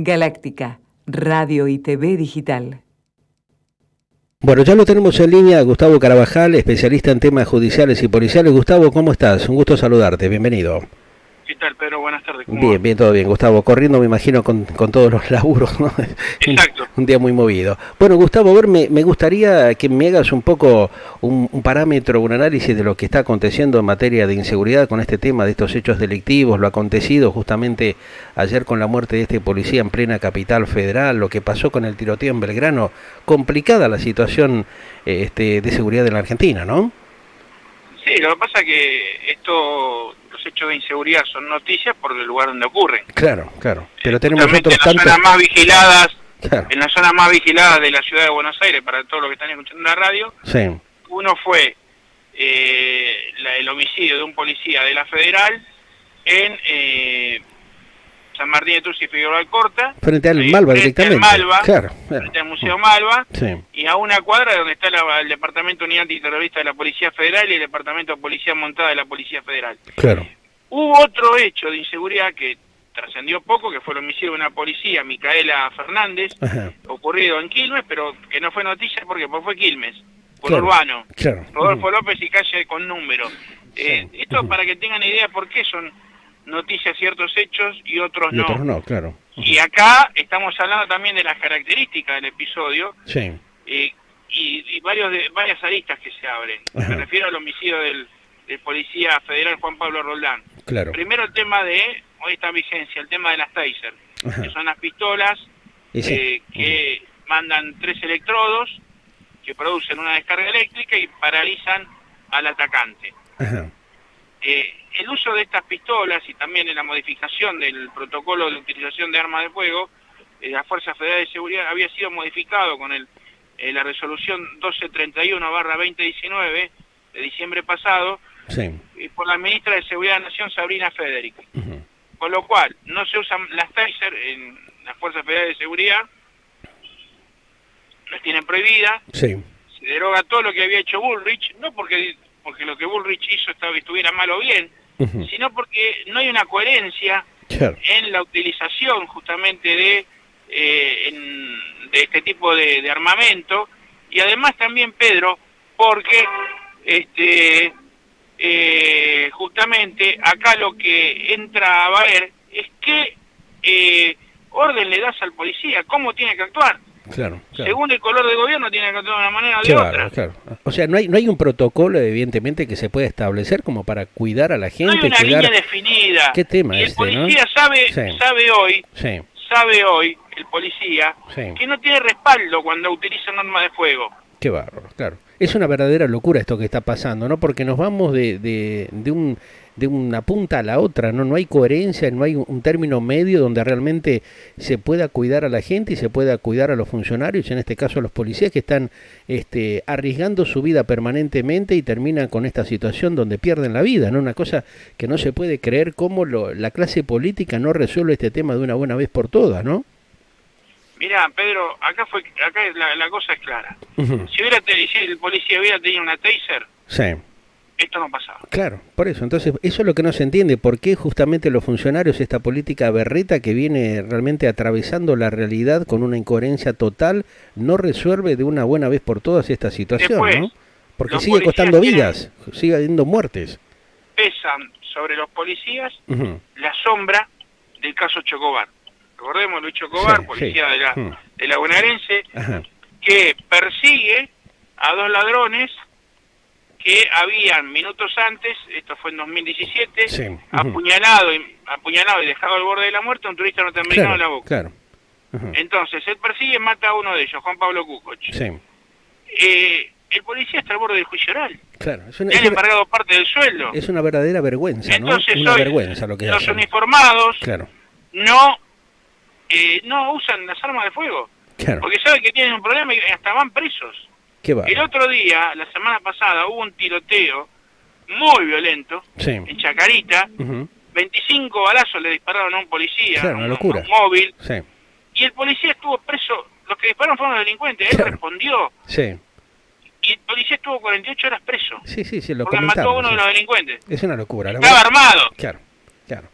Galáctica, Radio y TV Digital. Bueno, ya lo tenemos en línea, Gustavo Carabajal, especialista en temas judiciales y policiales. Gustavo, ¿cómo estás? Un gusto saludarte, bienvenido. ¿Qué tal, Pedro? Buenas tardes. Bien, bien, todo bien, Gustavo. Corriendo, me imagino, con todos los laburos, ¿no? Exacto. Un día muy movido. Bueno, Gustavo, a ver, me gustaría que me hagas un poco un parámetro, un análisis de lo que está aconteciendo en materia de inseguridad con este tema de estos hechos delictivos, lo acontecido justamente ayer con la muerte de este policía en plena capital federal, lo que pasó con el tiroteo en Belgrano. Complicada la situación de seguridad en la Argentina, ¿no? Sí, lo que pasa es que los hechos de inseguridad son noticias por el lugar donde ocurren. Claro, claro. Pero tenemos otros en las tantos... zonas más vigiladas, Claro. En las zonas más vigiladas de la ciudad de Buenos Aires, para todos los que están escuchando la radio, Sí. uno fue el homicidio de un policía de la Federal en San Martín de Tusi y Figueroa Alcorta. Frente al Malva directamente. Frente al Malva, Claro, frente al Museo Malva. Sí. Y a una cuadra donde está el Departamento de Unidad Antiterrorista de la Policía Federal y el Departamento de Policía Montada de la Policía Federal. Claro. Hubo otro hecho de inseguridad que trascendió poco, que fue el homicidio de una policía, Micaela Fernández, Ajá. ocurrido en Quilmes, pero que no fue noticia porque fue Quilmes, por Claro, Urbano, claro. Rodolfo López y calle con número. Sí. Esto para que tengan idea por qué son noticias ciertos hechos y otros Y no. otros no, claro. Y acá estamos hablando también de las características del episodio, Sí. y varias aristas que se abren. Ajá. Me refiero al homicidio del policía federal Juan Pablo Roldán. Claro. Primero el tema de, hoy está en vigencia, el tema de las taser, Ajá. que son las pistolas Y sí. que mandan 3 electrodos que producen una descarga eléctrica y paralizan al atacante. Ajá. El uso de estas pistolas y también en la modificación del protocolo de utilización de armas de fuego, la Fuerza Federal de Seguridad había sido modificado con la resolución 1231/2019 de diciembre pasado, Sí. por la ministra de Seguridad de la Nación, Sabrina Federici. Ujú. Con lo cual, no se usan las taser en la Fuerza Federal de Seguridad, las tienen prohibidas, Sí. se deroga todo lo que había hecho Bullrich, no porque lo que Bullrich hizo estuviera mal o bien, Ujú. sino porque no hay una coherencia Claro. en la utilización justamente de este tipo de armamento, y además también, Pedro, porque justamente acá lo que entra a valer es qué orden le das al policía, cómo tiene que actuar. Claro. Según el color de gobierno tiene que actuar de una manera o de Claro, otra. claro. O sea, no hay un protocolo, evidentemente, que se pueda establecer como para cuidar a la No gente. hay una cuidar... línea definida. ¿Qué tema y el este, no? policía Sí. sabe hoy, Sí. el policía, Sí. que no tiene respaldo cuando utiliza un arma de fuego. Qué bárbaro, claro. Es una verdadera locura esto que está pasando, ¿no? Porque nos vamos de una punta a la otra, ¿no? No hay coherencia, no hay un término medio donde realmente se pueda cuidar a la gente y se pueda cuidar a los funcionarios, en este caso a los policías que están arriesgando su vida permanentemente y terminan con esta situación donde pierden la vida, ¿no? Una cosa que no se puede creer cómo la clase política no resuelve este tema de una buena vez por todas, ¿no? Mirá, Pedro, acá la cosa es clara. Ujú. Si el policía hubiera tenido una taser, Sí. esto no pasaba. Claro, por eso. Entonces, eso es lo que no se entiende. ¿Por qué justamente los funcionarios, esta política berreta que viene realmente atravesando la realidad con una incoherencia total, no resuelve de una buena vez por todas esta situación, Después, ¿no? Porque los sigue costando policías vidas, sigue habiendo muertes. Pesan sobre los policías Ujú. la sombra del caso Chocobar. Recordemos Luis Chocobar, Sí, policía sí. de la bonaerense, Ajá. que persigue a 2 ladrones que habían minutos antes, esto fue en 2017, Sí. Ujú. apuñalado y dejado al borde de la muerte a un turista norteamericano en la boca. Claro. Ujú. Entonces, él persigue y mata a uno de ellos, Juan Pablo Kukoc. Sí. El policía está al borde del juicio oral. Claro. Le han embargado parte del sueldo. Es una verdadera vergüenza, ¿no? Entonces, Una hoy, vergüenza lo que los hacen. uniformados Claro. no usan las armas de fuego, Claro. porque saben que tienen un problema y hasta van presos. Qué va. El otro día, la semana pasada, hubo un tiroteo muy violento Sí. en Chacarita. Ujú. 25 balazos le dispararon a un policía, Claro, una locura. a un móvil, Sí. y el policía estuvo preso. Los que dispararon fueron los delincuentes, él Claro. respondió, Sí. y el policía estuvo 48 horas preso, Sí, lo porque mató a comentamos. uno de Sí. los delincuentes. Es una locura, la Estaba verdad. armado. Claro, claro.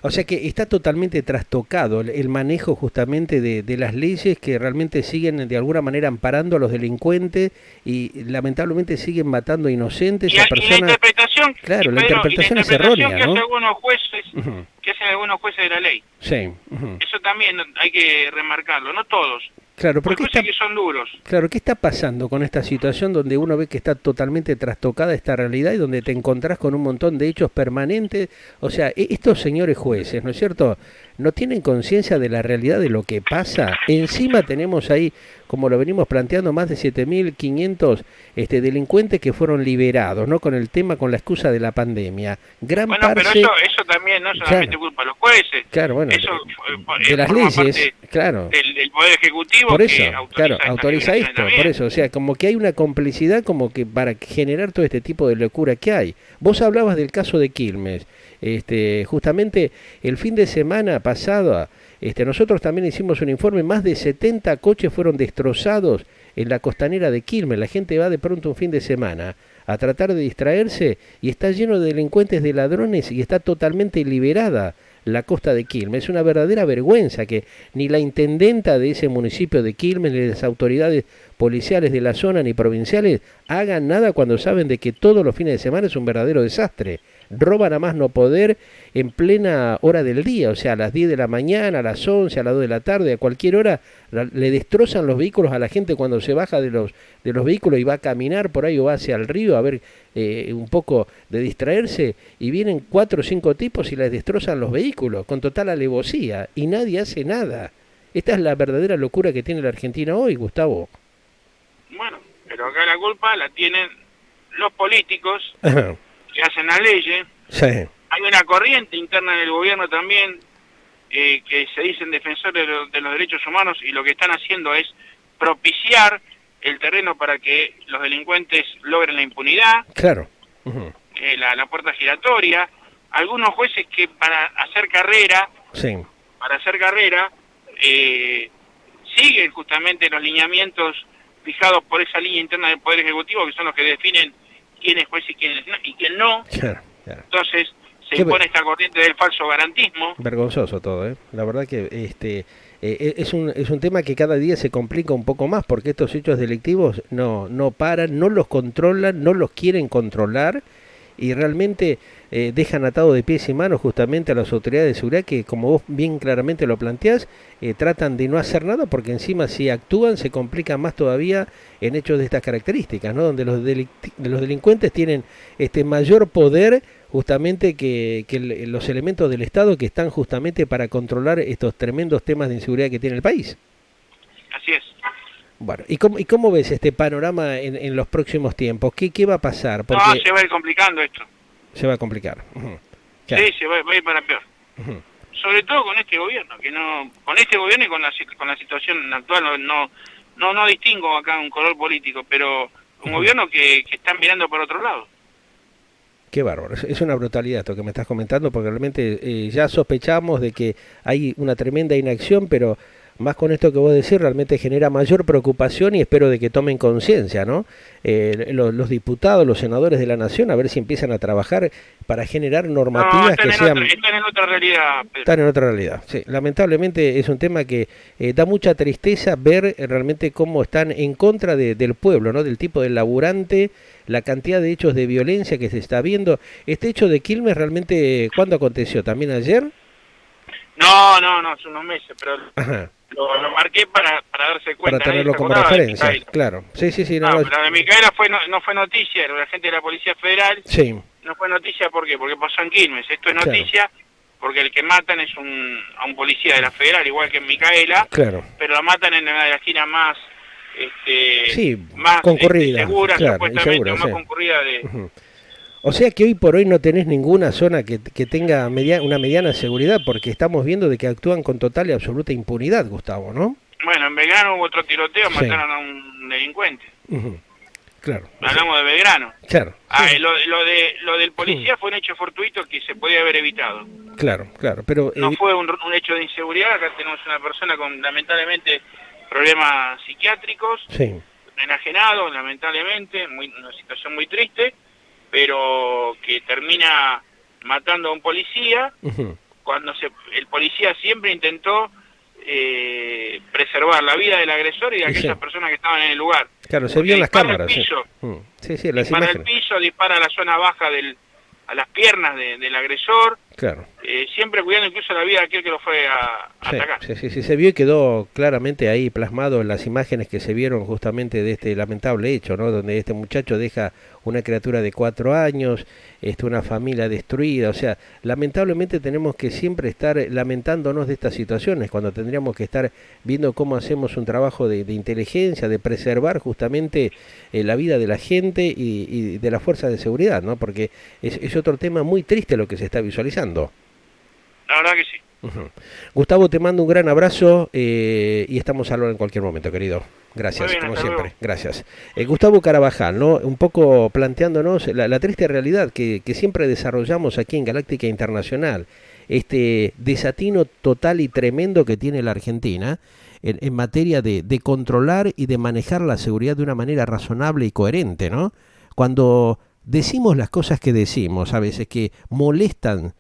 O sea que está totalmente trastocado el manejo justamente de las leyes que realmente siguen de alguna manera amparando a los delincuentes y lamentablemente siguen matando inocentes a y personas. la interpretación, Claro, la Pedro, interpretación es que errónea, hacen ¿no? algunos jueces, Ujú. que hacen algunos jueces de la ley. Sí. Ujú. Eso también hay que remarcarlo, no todos. Claro, Hay porque jueces que son duros. Claro, ¿qué está pasando con esta situación donde uno ve que está totalmente trastocada esta realidad y donde te encontrás con un montón de hechos permanentes? O sea, estos señores jueces, ¿no es cierto?, no tienen conciencia de la realidad de lo que pasa. Encima tenemos ahí, como lo venimos planteando, más de 7.500 delincuentes que fueron liberados, ¿no?, con el tema, con la excusa de la pandemia. Gran Bueno, parte... pero eso también no es solamente Claro. culpa de los jueces. Claro, bueno, Eso de las forma leyes, parte claro. del Poder Ejecutivo Por eso, que claro, estas autoriza liberaciones esto, también. por eso, o sea, como que hay una complicidad como que para generar todo este tipo de locura que hay. Vos hablabas del caso de Quilmes, justamente el fin de semana pasado, nosotros también hicimos un informe, más de 70 coches fueron destrozados en la costanera de Quilmes, la gente va de pronto un fin de semana a tratar de distraerse y está lleno de delincuentes, de ladrones y está totalmente liberada la costa de Quilmes. Es una verdadera vergüenza que ni la intendenta de ese municipio de Quilmes, ni las autoridades policiales de la zona, ni provinciales, hagan nada cuando saben de que todos los fines de semana es un verdadero desastre. Roban a más no poder en plena hora del día, o sea, a las 10 de la mañana, a las 11, a las 2 de la tarde, a cualquier hora, le destrozan los vehículos a la gente cuando se baja de los vehículos y va a caminar por ahí o va hacia el río a ver un poco de distraerse, y vienen 4 o 5 tipos y les destrozan los vehículos con total alevosía y nadie hace nada. Esta es la verdadera locura que tiene la Argentina hoy, Gustavo. Bueno, pero acá la culpa la tienen los políticos Ajá. que hacen las leyes. Sí. Hay una corriente interna en el gobierno también que se dicen defensores de los derechos humanos y lo que están haciendo es propiciar el terreno para que los delincuentes logren la impunidad, Claro. Uh-huh. la puerta giratoria. Algunos jueces que para hacer carrera Sí. Siguen justamente los lineamientos fijados por esa línea interna del Poder Ejecutivo, que son los que definen quién es juez y quién no. Claro, claro. Entonces se Qué impone esta corriente del falso garantismo. Vergonzoso todo, ¿eh? La verdad que es un tema que cada día se complica un poco más porque estos hechos delictivos no paran, no los controlan, no los quieren controlar y realmente dejan atado de pies y manos justamente a las autoridades de seguridad que, como vos bien claramente lo planteás, tratan de no hacer nada porque encima si actúan se complica más todavía en hechos de estas características, ¿no? Donde los delincuentes tienen mayor poder justamente que los elementos del Estado que están justamente para controlar estos tremendos temas de inseguridad que tiene el país. Así es. Bueno, ¿y cómo ves este panorama en los próximos tiempos? ¿Qué va a pasar? Porque No, se va a ir complicando esto. se va a complicar. Uh-huh. Claro. Sí, se va a ir para peor. Uh-huh. Sobre todo con este gobierno, con este gobierno y con la situación actual, no distingo acá un color político, pero un gobierno que está mirando por otro lado. Qué bárbaro, es una brutalidad esto que me estás comentando, porque realmente ya sospechamos de que hay una tremenda inacción, pero más con esto que vos decís realmente genera mayor preocupación y espero de que tomen conciencia, ¿no? Los diputados, los senadores de la Nación, a ver si empiezan a trabajar para generar normativas que sean... Están en otra realidad, Pedro. Están en otra realidad, sí. Lamentablemente es un tema que da mucha tristeza ver realmente cómo están en contra del pueblo, ¿no? Del tipo del laburante, la cantidad de hechos de violencia que se está viendo. Este hecho de Quilmes realmente, ¿cuándo aconteció? ¿También ayer? No, hace unos meses, pero Ajá. lo marqué para darse cuenta. Para tenerlo ¿Se como acordaba de referencia, Micaela? claro. Sí. No, pero la de Micaela no fue noticia, era la gente de la Policía Federal. Sí. No fue noticia, ¿por qué? Porque pasó en Quilmes. Esto es Claro. noticia porque el que matan es a un policía de la Federal, igual que en Micaela, Claro. pero lo matan en una de las esquinas más más concurrida, segura, claro, supuestamente, insegura, más sí. concurrida de... Uh-huh. O sea que hoy por hoy no tenés ninguna zona que tenga una mediana seguridad, porque estamos viendo de que actúan con total y absoluta impunidad, Gustavo, ¿no? Bueno, en Belgrano hubo otro tiroteo, Sí. mataron a un delincuente. Uh-huh. Claro. Hablamos de Belgrano. Claro. Sí. Lo del policía fue un hecho fortuito que se podía haber evitado. Claro, pero... No fue un hecho de inseguridad. Acá tenemos una persona con, lamentablemente, problemas psiquiátricos, sí. enajenado, lamentablemente, una situación muy triste, pero que termina matando a un policía. Uh-huh. cuando el policía siempre intentó preservar la vida del agresor y de aquellas personas que estaban en el lugar. Claro, se vio en las cámaras. Las dispara al piso, dispara a la zona baja a las piernas del agresor, claro. Siempre cuidando incluso la vida de aquel que lo fue a atacar. Sí, se vio y quedó claramente ahí plasmado en las imágenes que se vieron justamente de este lamentable hecho, ¿no? Donde este muchacho deja una criatura de 4 años, una familia destruida. O sea, lamentablemente tenemos que siempre estar lamentándonos de estas situaciones, cuando tendríamos que estar viendo cómo hacemos un trabajo de inteligencia, de preservar justamente la vida de la gente y de las fuerzas de seguridad, ¿no? Porque es otro tema muy triste lo que se está visualizando. La verdad que sí. Gustavo, te mando un gran abrazo y estamos a hablar en cualquier momento, querido. Gracias, bien, como siempre. Luego. Gracias. Gustavo Carabajal, ¿no? Un poco planteándonos la triste realidad que siempre desarrollamos aquí en Galáctica Internacional, este desatino total y tremendo que tiene la Argentina en materia de controlar y de manejar la seguridad de una manera razonable y coherente, ¿no? Cuando decimos las cosas que decimos, a veces que molestan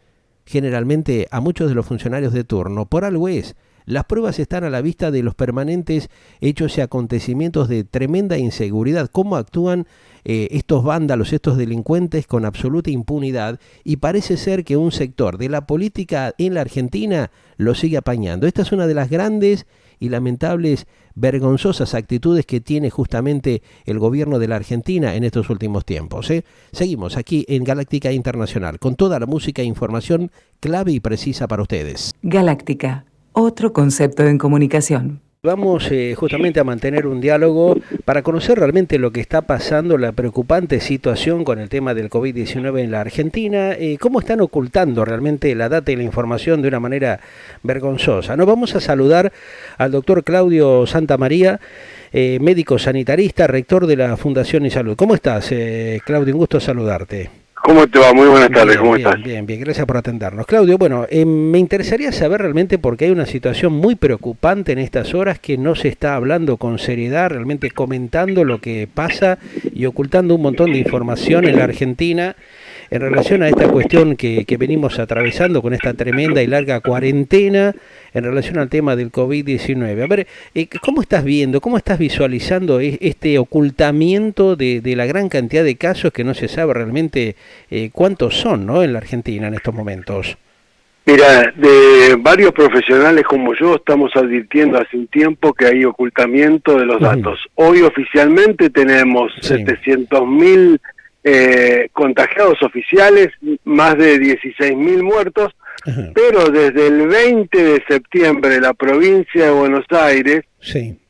generalmente a muchos de los funcionarios de turno, por algo es. Las pruebas están a la vista de los permanentes hechos y acontecimientos de tremenda inseguridad, cómo actúan estos vándalos, estos delincuentes con absoluta impunidad, y parece ser que un sector de la política en la Argentina lo sigue apañando. Esta es una de las grandes y lamentables, vergonzosas actitudes que tiene justamente el gobierno de la Argentina en estos últimos tiempos. Seguimos aquí en Galáctica Internacional con toda la música e información clave y precisa para ustedes. Galáctica, otro concepto en comunicación. Vamos justamente a mantener un diálogo para conocer realmente lo que está pasando, la preocupante situación con el tema del COVID-19 en la Argentina, cómo están ocultando realmente la data y la información de una manera vergonzosa. Nos vamos a saludar al doctor Claudio Santamaría, médico sanitarista, rector de la Fundación y Salud. ¿Cómo estás, Claudio? Un gusto saludarte. ¿Cómo te va? Muy buenas tardes, ¿cómo estás? Bien, gracias por atendernos. Claudio, bueno, me interesaría saber realmente porque hay una situación muy preocupante en estas horas que no se está hablando con seriedad, realmente comentando lo que pasa y ocultando un montón de información en la Argentina en relación a esta cuestión que venimos atravesando con esta tremenda y larga cuarentena en relación al tema del COVID-19. A ver, ¿cómo estás viendo, cómo estás visualizando este ocultamiento de la gran cantidad de casos que no se sabe realmente cuántos son, ¿no?, en la Argentina en estos momentos? Mira, de varios profesionales como yo estamos advirtiendo hace un tiempo que hay ocultamiento de los datos. Hoy oficialmente tenemos 700.000 contagiados oficiales, más de 16.000 muertos, pero desde el 20 de septiembre la provincia de Buenos Aires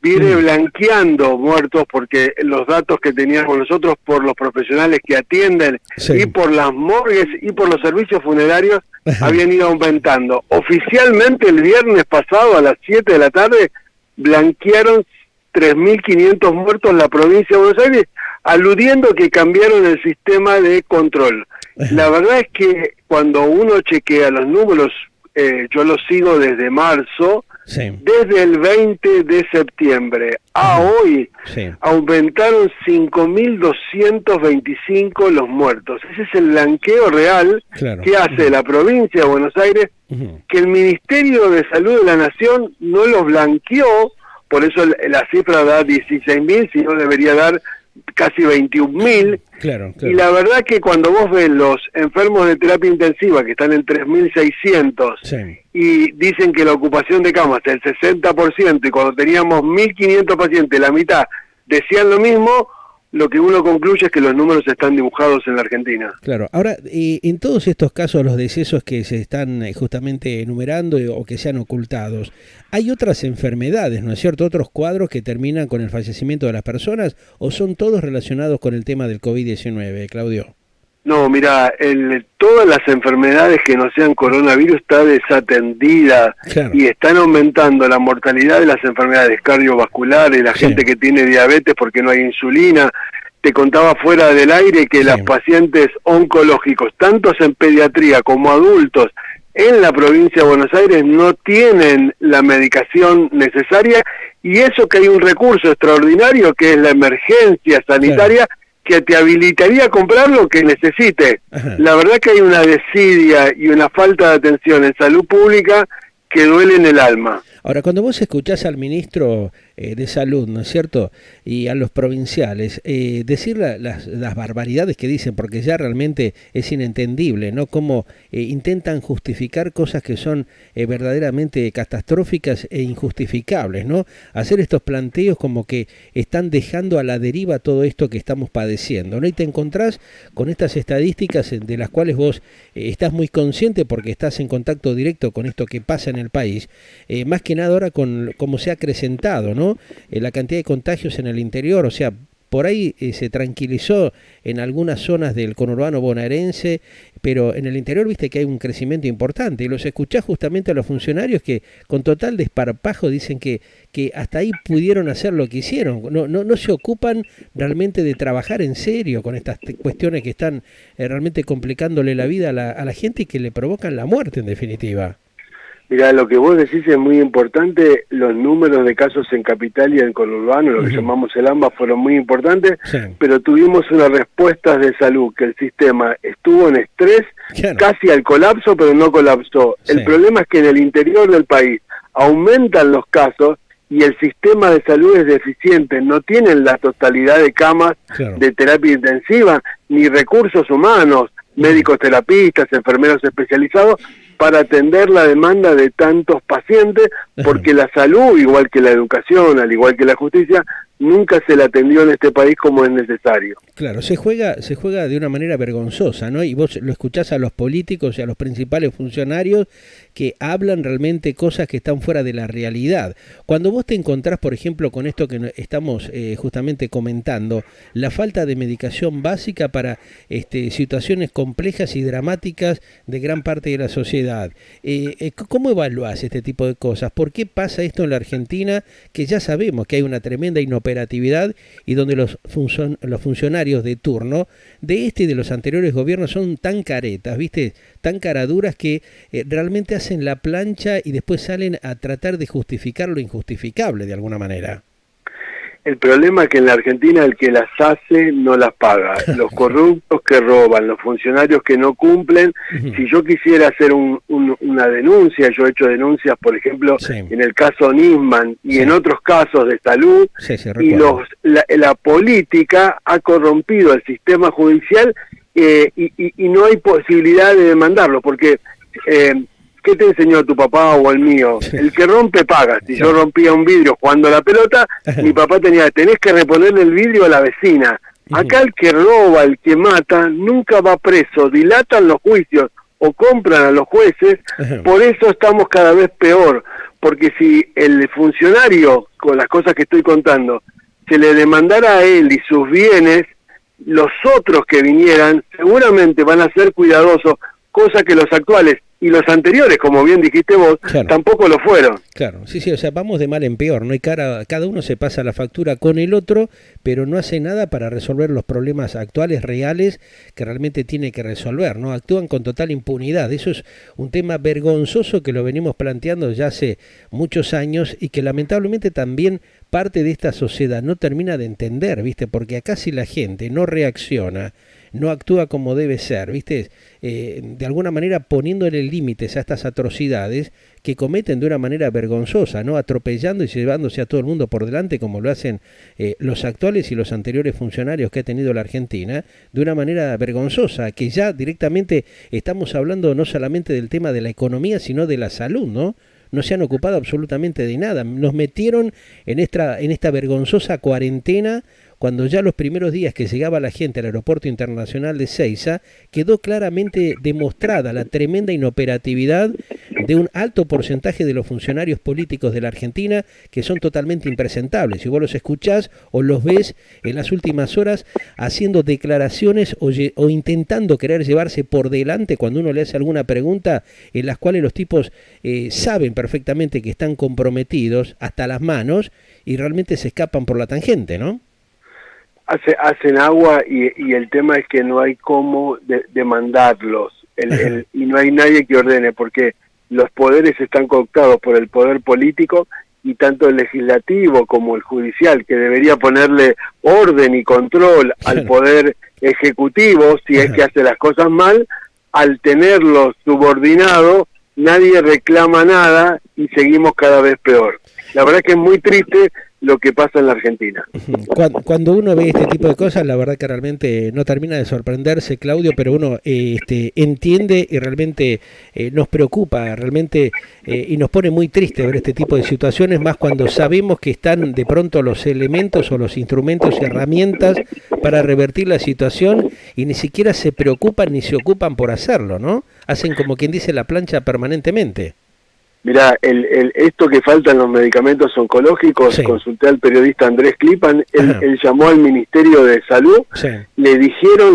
viene blanqueando muertos porque los datos que teníamos nosotros por los profesionales que atienden y por las morgues y por los servicios funerarios habían ido aumentando. Oficialmente el viernes pasado a las 7 de la tarde blanquearon 3.500 muertos en la provincia de Buenos Aires, aludiendo que cambiaron el sistema de control. La verdad es que cuando uno chequea los números, yo los sigo desde marzo, desde el 20 de septiembre a hoy aumentaron 5.225 los muertos. Ese es el blanqueo real que hace la provincia de Buenos Aires, que el Ministerio de Salud de la Nación no los blanqueó, por eso la cifra da 16.000, si no debería dar casi 21.000. Y la verdad que cuando vos ves los enfermos de terapia intensiva que están en 3.600 y dicen que la ocupación de camas es el 60% y cuando teníamos 1.500 pacientes, la mitad decían lo mismo, lo que uno concluye es que los números están dibujados en la Argentina. Claro. Ahora, en todos estos casos, los decesos que se están justamente enumerando o que sean ocultados, ¿hay otras enfermedades, no es cierto, otros cuadros que terminan con el fallecimiento de las personas o son todos relacionados con el tema del COVID-19, Claudio? No, mira, todas las enfermedades que no sean coronavirus está desatendida y están aumentando la mortalidad de las enfermedades cardiovasculares, la gente que tiene diabetes porque no hay insulina. Te contaba fuera del aire que los pacientes oncológicos, tantos en pediatría como adultos, en la provincia de Buenos Aires no tienen la medicación necesaria y eso que hay un recurso extraordinario que es la emergencia sanitaria que te habilitaría a comprar lo que necesites. Ajá. La verdad que hay una desidia y una falta de atención en salud pública que duele en el alma. Ahora, cuando vos escuchás al ministro de Salud, ¿no es cierto?, y a los provinciales, decir las barbaridades que dicen, porque ya realmente es inentendible, ¿no?, cómo intentan justificar cosas que son verdaderamente catastróficas e injustificables, ¿no? Hacer estos planteos como que están dejando a la deriva todo esto que estamos padeciendo, ¿no? Y te encontrás con estas estadísticas de las cuales vos estás muy consciente porque estás en contacto directo con esto que pasa en el país, más que nada ahora con cómo se ha acrecentado, ¿no?, la cantidad de contagios en el interior. O sea, por ahí se tranquilizó en algunas zonas del conurbano bonaerense, pero en el interior viste que hay un crecimiento importante, y los escuchás justamente a los funcionarios que con total desparpajo dicen que hasta ahí pudieron hacer lo que hicieron, no se ocupan realmente de trabajar en serio con estas cuestiones que están realmente complicándole la vida a la gente y que le provocan la muerte en definitiva. Mirá, lo que vos decís es muy importante. Los números de casos en Capital y en conurbano, lo que llamamos el AMBA, fueron muy importantes, sí, pero tuvimos unas respuestas de salud que el sistema estuvo en estrés, claro, casi al colapso, pero no colapsó. Sí. El problema es que en el interior del país aumentan los casos y el sistema de salud es deficiente, no tienen la totalidad de camas, claro, de terapia intensiva, ni recursos humanos, médicos terapistas, enfermeros especializados, para atender la demanda de tantos pacientes, porque la salud, igual que la educación, al igual que la justicia, nunca se la atendió en este país como es necesario. Claro, se juega de una manera vergonzosa, ¿no? Y vos lo escuchás a los políticos y a los principales funcionarios que hablan realmente cosas que están fuera de la realidad. Cuando vos te encontrás, por ejemplo, con esto que estamos justamente comentando, la falta de medicación básica para situaciones complejas y dramáticas de gran parte de la sociedad, ¿cómo evaluás este tipo de cosas? ¿Por qué pasa esto en la Argentina, que ya sabemos que hay una tremenda inoperatividad y donde los funcionarios de turno de este y de los anteriores gobiernos son tan caretas, ¿viste?, tan caraduras que realmente hacen la plancha y después salen a tratar de justificar lo injustificable de alguna manera? El problema es que en la Argentina el que las hace no las paga. Los corruptos que roban, los funcionarios que no cumplen. Si yo quisiera hacer una denuncia, yo he hecho denuncias, por ejemplo, sí, en el caso Nisman y sí, en otros casos de salud, sí, y la política ha corrompido el sistema judicial y no hay posibilidad de demandarlo, porque... ¿qué te enseñó tu papá o el mío? El que rompe paga. Si yo rompía un vidrio jugando a la pelota, mi papá tenés que reponerle el vidrio a la vecina. Acá el que roba, el que mata, nunca va preso. Dilatan los juicios o compran a los jueces. Por eso estamos cada vez peor. Porque si el funcionario, con las cosas que estoy contando, se le demandara a él y sus bienes, los otros que vinieran seguramente van a ser cuidadosos, cosa que los actuales y los anteriores, como bien dijiste vos, claro, tampoco lo fueron. Claro, sí, o sea, vamos de mal en peor, ¿no? Y cada uno se pasa la factura con el otro, pero no hace nada para resolver los problemas actuales, reales, que realmente tiene que resolver, ¿no? Actúan con total impunidad. Eso es un tema vergonzoso que lo venimos planteando ya hace muchos años y que lamentablemente también parte de esta sociedad no termina de entender, ¿viste? Porque acá si la gente no reacciona, no actúa como debe ser, ¿viste? De alguna manera poniéndole límites a estas atrocidades que cometen de una manera vergonzosa, ¿no? Atropellando y llevándose a todo el mundo por delante como lo hacen los actuales y los anteriores funcionarios que ha tenido la Argentina, de una manera vergonzosa, que ya directamente estamos hablando no solamente del tema de la economía, sino de la salud, ¿no? No se han ocupado absolutamente de nada. Nos metieron en esta vergonzosa cuarentena cuando ya los primeros días que llegaba la gente al aeropuerto internacional de Ezeiza quedó claramente demostrada la tremenda inoperatividad de un alto porcentaje de los funcionarios políticos de la Argentina que son totalmente impresentables. Si vos los escuchás o los ves en las últimas horas haciendo declaraciones o intentando querer llevarse por delante cuando uno le hace alguna pregunta en las cuales los tipos saben perfectamente que están comprometidos hasta las manos y realmente se escapan por la tangente, ¿no? Hacen agua y el tema es que no hay cómo demandarlos y no hay nadie que ordene, porque los poderes están cooptados por el poder político y tanto el legislativo como el judicial, que debería ponerle orden y control al poder ejecutivo si es que hace las cosas mal, al tenerlo subordinado, nadie reclama nada y seguimos cada vez peor. La verdad es que es muy triste lo que pasa en la Argentina. Cuando uno ve este tipo de cosas, la verdad que realmente no termina de sorprenderse, Claudio, pero uno entiende y realmente nos preocupa, realmente, y nos pone muy triste ver este tipo de situaciones, más cuando sabemos que están de pronto los elementos o los instrumentos y herramientas para revertir la situación y ni siquiera se preocupan ni se ocupan por hacerlo, ¿no? Hacen como quien dice la plancha permanentemente. Mirá, esto que faltan los medicamentos oncológicos, sí. Consulté al periodista Andrés Klipan, él llamó al Ministerio de Salud, sí. Le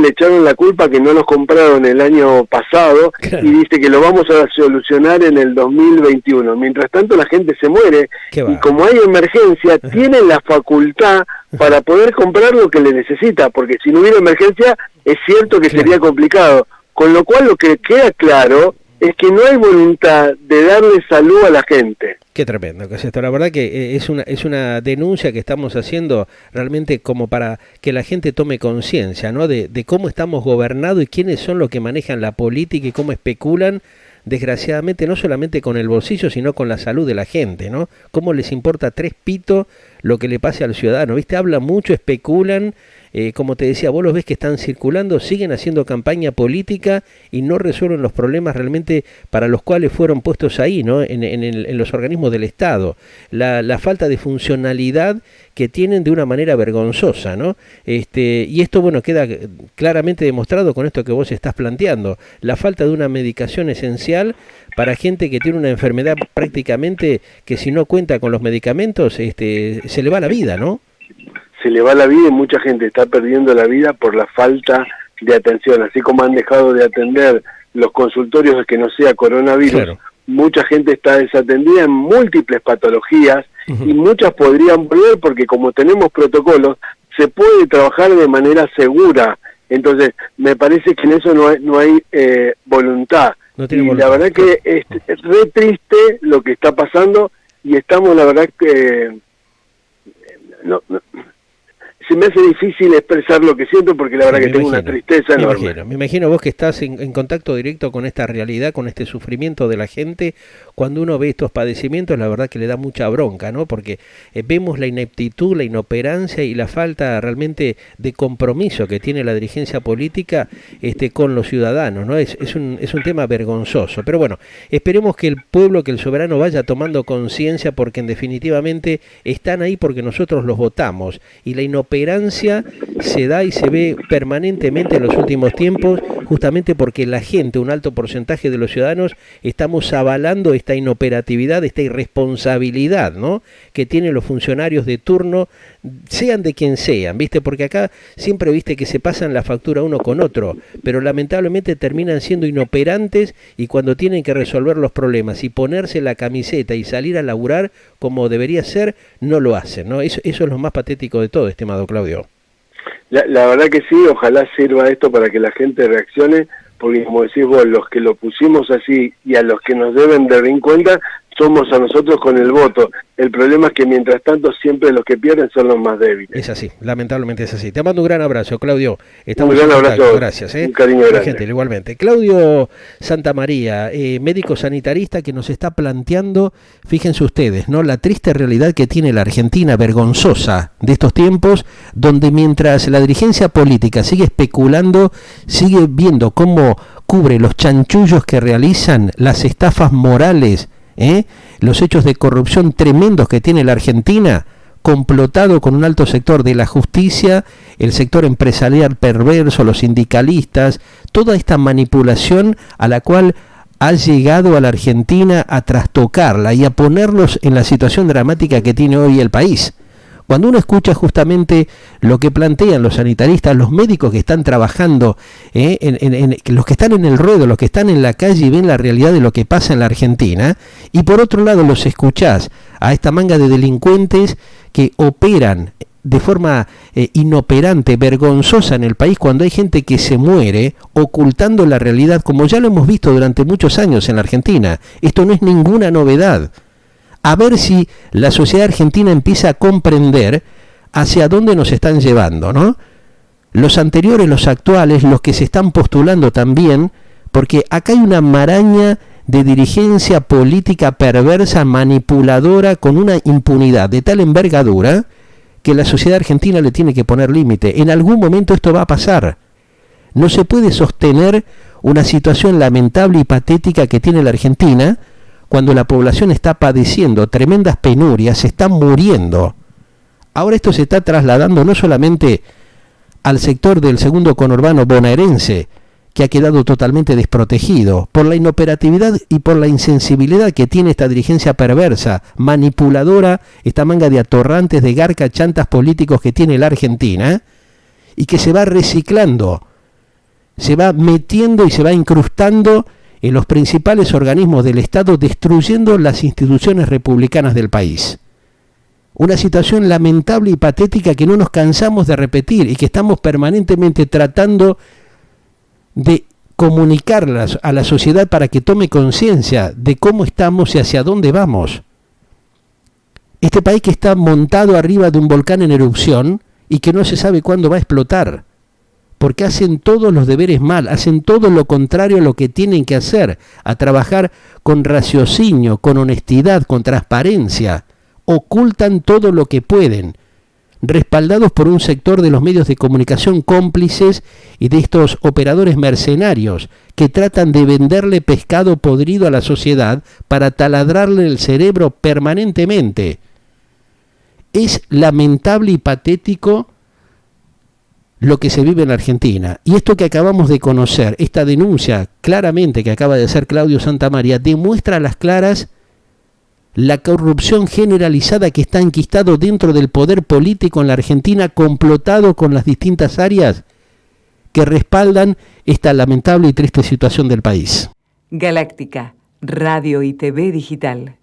echaron la culpa que no los compraron el año pasado, claro. Y dice que lo vamos a solucionar en el 2021. Mientras tanto la gente se muere y como hay emergencia, tienen la facultad para poder comprar lo que le necesita, porque si no hubiera emergencia es cierto que sería complicado. Con lo cual lo que queda claro es que no hay voluntad de darle salud a la gente. Qué tremendo que es esto. La verdad que es una denuncia que estamos haciendo realmente como para que la gente tome conciencia, ¿no? De cómo estamos gobernados y quiénes son los que manejan la política y cómo especulan, desgraciadamente, no solamente con el bolsillo, sino con la salud de la gente, ¿no? Cómo les importa tres pitos lo que le pase al ciudadano, ¿viste? Hablan mucho, especulan. Como te decía, vos los ves que están circulando, siguen haciendo campaña política y no resuelven los problemas realmente para los cuales fueron puestos ahí, ¿no? En los organismos del Estado. La falta de funcionalidad que tienen de una manera vergonzosa, ¿no? Y esto, bueno, queda claramente demostrado con esto que vos estás planteando. La falta de una medicación esencial para gente que tiene una enfermedad prácticamente que si no cuenta con los medicamentos, se le va la vida, ¿no? Se le va la vida y mucha gente está perdiendo la vida por la falta de atención, así como han dejado de atender los consultorios de que no sea coronavirus, claro. Mucha gente está desatendida en múltiples patologías y muchas podrían volver porque como tenemos protocolos, se puede trabajar de manera segura, entonces me parece que en eso no hay voluntad. No tiene voluntad. La verdad que es re triste lo que está pasando y estamos, la verdad que... se me hace difícil expresar lo que siento porque la verdad que tengo una tristeza enorme. Me imagino vos que estás en contacto directo con esta realidad, con este sufrimiento de la gente, cuando uno ve estos padecimientos, la verdad que le da mucha bronca, ¿no? Porque vemos la ineptitud, la inoperancia y la falta realmente de compromiso que tiene la dirigencia política con los ciudadanos, ¿no? Es un tema vergonzoso. Pero bueno, esperemos que el pueblo, que el soberano vaya tomando conciencia porque definitivamente están ahí porque nosotros los votamos y la inoperancia se da y se ve permanentemente en los últimos tiempos, justamente porque la gente, un alto porcentaje de los ciudadanos, estamos avalando esta inoperatividad, esta irresponsabilidad, ¿no? Que tienen los funcionarios de turno, sean de quien sean, ¿viste? Porque acá siempre viste que se pasan la factura uno con otro, pero lamentablemente terminan siendo inoperantes y cuando tienen que resolver los problemas y ponerse la camiseta y salir a laburar como debería ser, no lo hacen, ¿no? Eso es lo más patético de todo, estimado Claudio. La verdad que sí, ojalá sirva esto para que la gente reaccione, porque como decís vos, los que lo pusimos así y a los que nos deben de dar cuenta, somos a nosotros con el voto. El problema es que mientras tanto siempre los que pierden son los más débiles. Es así, lamentablemente es así. Te mando un gran abrazo, Claudio. Estamos un gran abrazo. Gracias. Un cariño grande. Gente, igualmente. Claudio Santamaría, médico sanitarista que nos está planteando, fíjense ustedes, ¿no? La triste realidad que tiene la Argentina, vergonzosa, de estos tiempos, donde mientras la dirigencia política sigue especulando, sigue viendo cómo cubre los chanchullos que realizan, las estafas morales, los hechos de corrupción tremendos que tiene la Argentina, complotado con un alto sector de la justicia, el sector empresarial perverso, los sindicalistas, toda esta manipulación a la cual ha llegado a la Argentina a trastocarla y a ponerlos en la situación dramática que tiene hoy el país. Cuando uno escucha justamente lo que plantean los sanitaristas, los médicos que están trabajando, los que están en el ruedo, los que están en la calle y ven la realidad de lo que pasa en la Argentina, y por otro lado los escuchás a esta manga de delincuentes que operan de forma inoperante, vergonzosa en el país cuando hay gente que se muere ocultando la realidad, como ya lo hemos visto durante muchos años en la Argentina. Esto no es ninguna novedad. a ver si la sociedad argentina empieza a comprender hacia dónde nos están llevando, ¿no? Los anteriores, los actuales, los que se están postulando también, porque acá hay una maraña de dirigencia política perversa, manipuladora, con una impunidad de tal envergadura que la sociedad argentina le tiene que poner límite. En algún momento esto va a pasar. No se puede sostener una situación lamentable y patética que tiene la Argentina cuando la población está padeciendo tremendas penurias, se está muriendo. Ahora esto se está trasladando no solamente al sector del segundo conurbano bonaerense, que ha quedado totalmente desprotegido por la inoperatividad y por la insensibilidad que tiene esta dirigencia perversa, manipuladora, esta manga de atorrantes, de garca, chantas políticos que tiene la Argentina, y que se va reciclando, se va metiendo y se va incrustando en los principales organismos del Estado, destruyendo las instituciones republicanas del país. Una situación lamentable y patética que no nos cansamos de repetir y que estamos permanentemente tratando de comunicarlas a la sociedad para que tome conciencia de cómo estamos y hacia dónde vamos. Este país que está montado arriba de un volcán en erupción y que no se sabe cuándo va a explotar, porque hacen todos los deberes mal, hacen todo lo contrario a lo que tienen que hacer, a trabajar con raciocinio, con honestidad, con transparencia, ocultan todo lo que pueden, respaldados por un sector de los medios de comunicación cómplices y de estos operadores mercenarios que tratan de venderle pescado podrido a la sociedad para taladrarle el cerebro permanentemente. Es lamentable y patético lo que se vive en la Argentina. Y esto que acabamos de conocer, esta denuncia claramente que acaba de hacer Claudio Santamaría, demuestra a las claras la corrupción generalizada que está enquistado dentro del poder político en la Argentina, complotado con las distintas áreas que respaldan esta lamentable y triste situación del país. Galáctica, Radio y TV Digital.